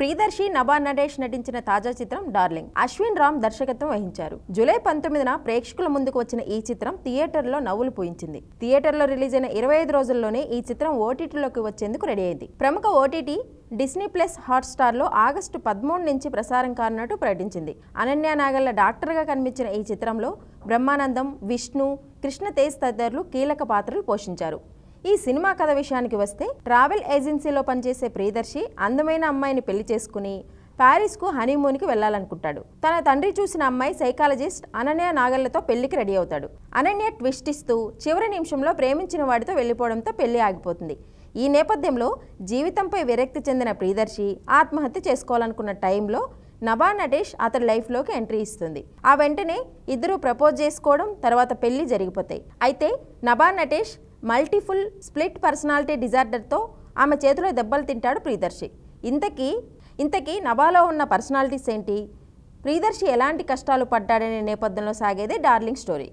ప్రియదర్శి నభా నటేష్ నటించిన తాజా చిత్రం డార్లింగ్. అశ్విన్ రామ్ దర్శకత్వం వహించారు. జూలై 19న ప్రేక్షకుల ముందుకు వచ్చిన ఈ చిత్రం థియేటర్లో నవ్వులు పూయించింది. థియేటర్లో రిలీజ్ అయిన 25 రోజుల్లోనే ఈ చిత్రం ఓటీటీలోకి వచ్చేందుకు రెడీ అయింది. ప్రముఖ ఓటీటీ డిస్నీ ప్లస్ హాట్స్టార్లో ఆగస్టు 13 నుంచి ప్రసారం కానున్నట్టు ప్రకటించింది. అనన్య నాగళ్ల డాక్టర్గా కనిపించిన ఈ చిత్రంలో బ్రహ్మానందం, విష్ణు, కృష్ణ తేజ్ తదితరులు కీలక పాత్రలు పోషించారు. ఈ సినిమా కథ విషయానికి వస్తే, ట్రావెల్ ఏజెన్సీలో పనిచేసే ప్రియదర్శి అందమైన అమ్మాయిని పెళ్లి చేసుకుని ప్యారిస్కు హనీమూన్కి వెళ్లాలనుకుంటాడు. తన తండ్రి చూసిన అమ్మాయి సైకాలజిస్ట్ అనన్య నాగళ్లతో పెళ్లికి రెడీ అవుతాడు. అనన్య ట్విస్ట్ ఇస్తూ చివరి నిమిషంలో ప్రేమించిన వాడితో వెళ్లిపోవడంతో పెళ్లి ఆగిపోతుంది. ఈ నేపథ్యంలో జీవితంపై విరక్తి చెందిన ప్రియదర్శి ఆత్మహత్య చేసుకోవాలనుకున్న టైంలో నభా నటేష్ అతడి లైఫ్లోకి ఎంట్రీ ఇస్తుంది. ఆ వెంటనే ఇద్దరు ప్రపోజ్ చేసుకోవడం, తర్వాత పెళ్లి జరిగిపోతాయి. అయితే Nabha Natesh multiple split personality డిజార్డర్తో ఆమె చేతిలో దెబ్బలు తింటాడు ప్రియదర్శి. ఇంతకీ నభాలో ఉన్న పర్సనాలిటీస్ ఏంటి, ప్రియదర్శి ఎలాంటి కష్టాలు పడ్డాడనే నేపథ్యంలో సాగేదే డార్లింగ్ స్టోరీ.